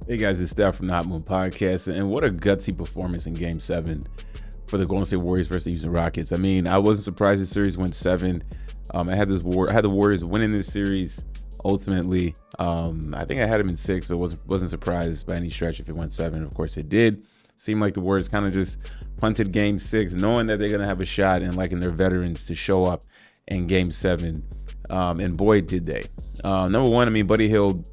Hey guys, it's Steph from the Hot Moon Podcast, and what a gutsy performance in Game 7 for the Golden State Warriors versus the Houston Rockets. I mean, I wasn't surprised the series went 7. I had the Warriors winning this series ultimately. I think I had them in 6, but wasn't surprised by any stretch if it went 7. Of course, it did. Seemed like the Warriors kind of just punted Game 6, knowing that they're gonna have a shot and liking their veterans to show up in Game 7. And boy, did they. Number one, I mean, Buddy Hield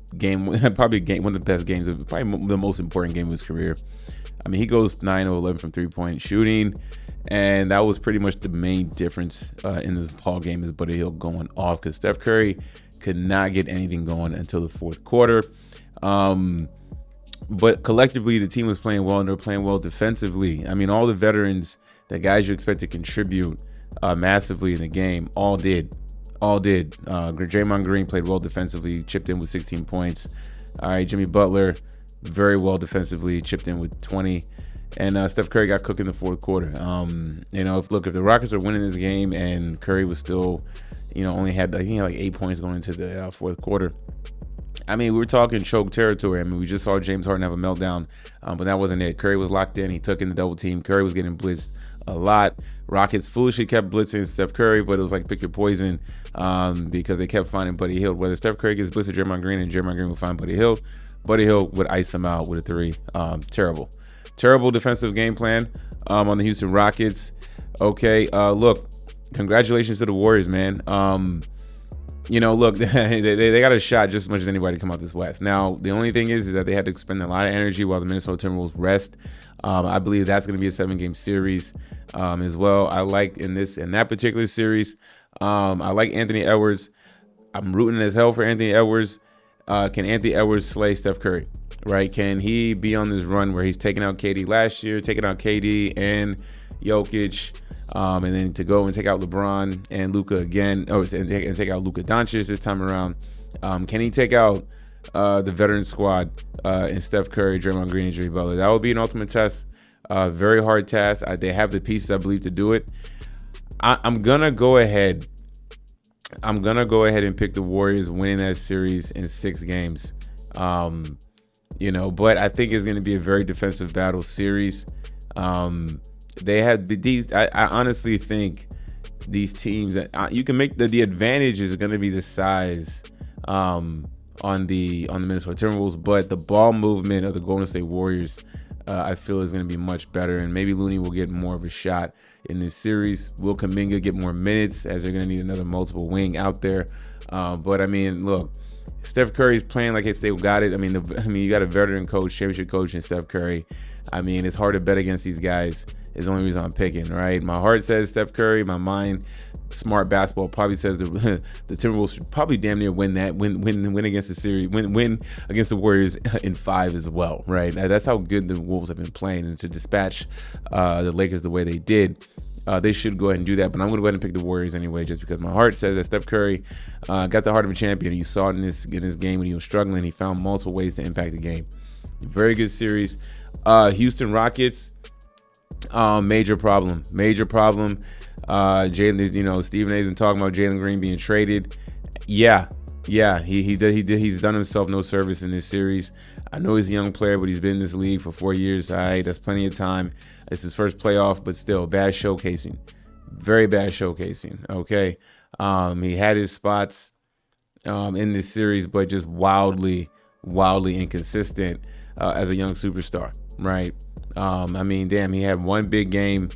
probably one of the best games, probably the most important game of his career. I mean, he goes 9 of 11 from three-point shooting, and that was pretty much the main difference in this ball game is Buddy Hield going off because Steph Curry could not get anything going until the fourth quarter. But collectively, the team was playing well, and they're playing well defensively. I mean, all the veterans, the guys you expect to contribute massively in the game, all did. Draymond Green played well defensively, chipped in with 16 points. All right, Jimmy Butler, very well defensively, chipped in with 20. And Steph Curry got cooked in the fourth quarter. If the Rockets are winning this game and Curry was still, only had like 8 points going into the fourth quarter. I mean, we were talking choke territory. I mean, we just saw James Harden have a meltdown, but that wasn't it. Curry was locked in. He took in the double team. Curry was getting blitzed a lot. Rockets foolishly kept blitzing Steph Curry, but it was like pick your poison because they kept finding Buddy Hield. Whether Steph Curry gets blitzed to Draymond Green and Draymond Green would find Buddy Hield would ice him out with a 3. Terrible defensive game plan on the Houston Rockets. Okay, look, congratulations to the Warriors, man. Look, they got a shot just as much as anybody to come out this West. Now, the only thing is that they had to expend a lot of energy while the Minnesota Timberwolves rest. I believe that's going to be a 7-game series as well. I like in that particular series, I like Anthony Edwards. I'm rooting as hell for Anthony Edwards. Can Anthony Edwards slay Steph Curry? Right? Can he be on this run where he's taking out KD last year, taking out KD and Jokic, and then to go and take out LeBron and Luka again, and take out Luka Doncic this time around? Can he take out the veteran squad in Steph Curry, Draymond Green, and Jimmy Butler? That would be an ultimate test. Very hard task. They have the pieces, I believe, to do it. I'm gonna go ahead and pick the Warriors winning that series in 6 games. But I think it's going to be a very defensive battle series. They have these. I honestly think these teams. You can make the advantage is going to be the size on the Minnesota Timberwolves, but the ball movement of the Golden State Warriors, I feel, is going to be much better, and maybe Looney will get more of a shot in this series. Will Kuminga get more minutes as they're going to need another multiple wing out there? But I mean, look. Steph Curry's playing like they got it. I mean, you got a veteran coach, championship coach in Steph Curry. I mean, it's hard to bet against these guys. Is the only reason I'm picking, right? My heart says Steph Curry. My mind, smart basketball, probably says the Timberwolves should probably damn near win against the series, win against the Warriors in 5 as well, right? That's how good the Wolves have been playing, and to dispatch the Lakers the way they did. They should go ahead and do that, but I'm going to go ahead and pick the Warriors anyway, just because my heart says that Steph Curry got the heart of a champion. You saw it in this game when he was struggling. He found multiple ways to impact the game. Very good series. Houston Rockets, major problem. Jalen, Stephen A's been talking about Jalen Green being traded. Yeah, he's done himself no service in this series. I know he's a young player, but he's been in this league for 4 years. All right, that's plenty of time. It's his first playoff, but still, bad showcasing. Very bad showcasing, okay? He had his spots in this series, but just wildly inconsistent as a young superstar, right? I mean, damn, he had one big game,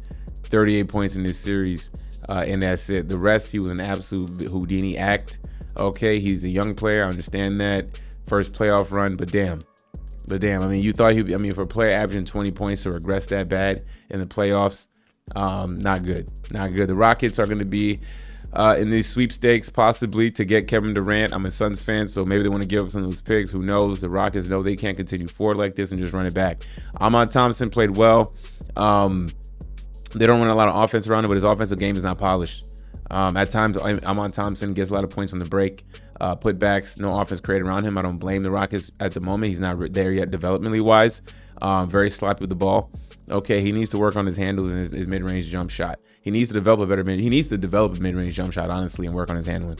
38 points in this series, and that's it. The rest, he was an absolute Houdini act. Okay, he's a young player. I understand that. First playoff run, but damn. I mean, you thought for a player averaging 20 points to regress that bad in the playoffs, not good. The Rockets are going to be in these sweepstakes possibly to get Kevin Durant. I'm a Suns fan, so maybe they want to give up some of those picks. Who knows? The Rockets know they can't continue forward like this and just run it back. Amon Thompson played well. They don't run a lot of offense around him, but his offensive game is not polished. At times, Amon Thompson gets a lot of points on the break. Putbacks, no offense created around him. I don't blame the Rockets at the moment. He's not there yet developmentally wise. Very sloppy with the ball. Okay, he needs to work on his handles and his mid-range jump shot. He needs to develop a mid-range jump shot, honestly, and work on his handling.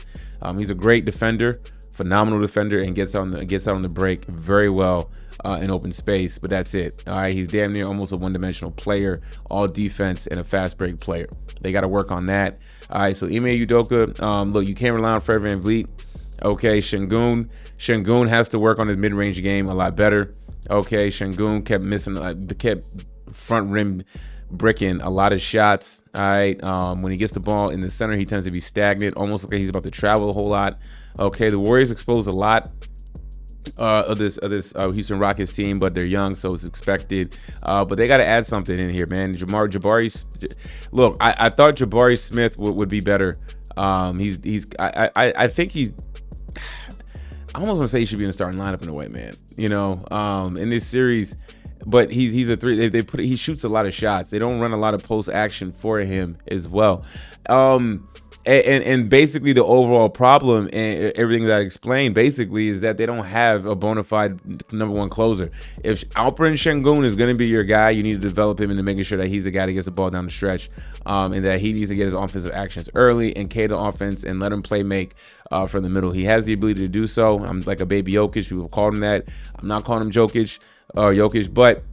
He's a great defender. phenomenal defender, and gets out on the break very well in open space. But that's it. All right, he's damn near almost a one-dimensional player, all defense and a fast break player. They got to work on that. All right, so Ime Udoka, look, you can't rely on Fred VanVleet. Okay, Şengün has to work on his mid-range game a lot better. Okay, Şengün kept front rim bricking a lot of shots. All right, when he gets the ball in the center, he tends to be stagnant, almost like he's about to travel a whole lot. Okay, the Warriors expose a lot of this Houston Rockets team, but they're young, so it's expected. But they got to add something in here, man. Look, I thought Jabari Smith would be better. I think he's. I almost want to say he should be in the starting lineup in a way, man. You know, in this series, but he's a three. He shoots a lot of shots. They don't run a lot of post action for him as well. And basically the overall problem and everything that I explained basically is that they don't have a bona fide number one closer. If Alperen Şengün is going to be your guy, you need to develop him into making sure that he's the guy that gets the ball down the stretch, and that he needs to get his offensive actions early and cater offense and let him play make from the middle. He has the ability to do so. I'm like a baby Jokic. People called him that. I'm not calling him Jokic, but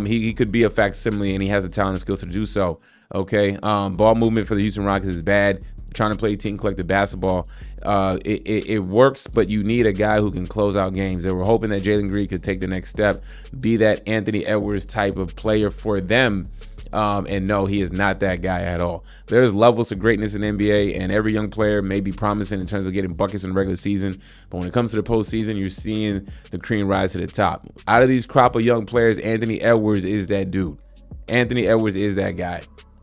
he could be a facsimile, and he has the talent and skills to do so. Okay, ball movement for the Houston Rockets is bad. Trying to play team collective basketball, it works, but you need a guy who can close out games. They were hoping that Jalen Green could take the next step, be that Anthony Edwards type of player for them. And no, he is not that guy at all. There's levels to greatness in the NBA, and every young player may be promising in terms of getting buckets in the regular season. But when it comes to the postseason, you're seeing the cream rise to the top. Out of these crop of young players, Anthony Edwards is that dude. Anthony Edwards is that guy.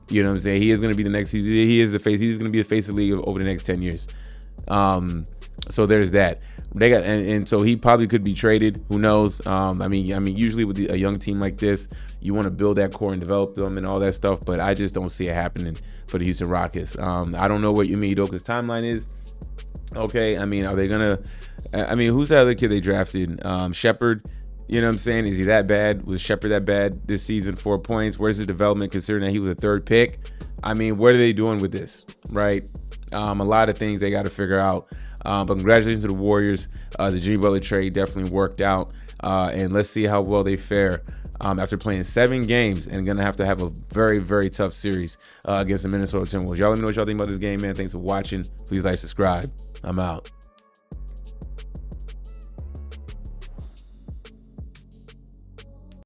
You know what I'm saying? He is going to be the next. He is the face. He's going to be the face of the league over the next 10 years. So there's that. They got and so he probably could be traded. Who knows? I mean, usually with a young team like this, you want to build that core and develop them and all that stuff. But I just don't see it happening for the Houston Rockets. I don't know what Ime Udoka's timeline is. Okay, I mean, are they gonna? I mean, who's that other kid they drafted? Shepherd. You know what I'm saying? Is he that bad? Was Shepherd that bad this season? 4 points. Where's his development considering that he was a third pick? I mean, what are they doing with this, right? A lot of things they got to figure out. But congratulations to the Warriors. The Jimmy Butler trade definitely worked out. And let's see how well they fare after playing 7 games and going to have a very, very tough series against the Minnesota Timberwolves. Y'all let me know what y'all think about this game, man. Thanks for watching. Please like, subscribe. I'm out.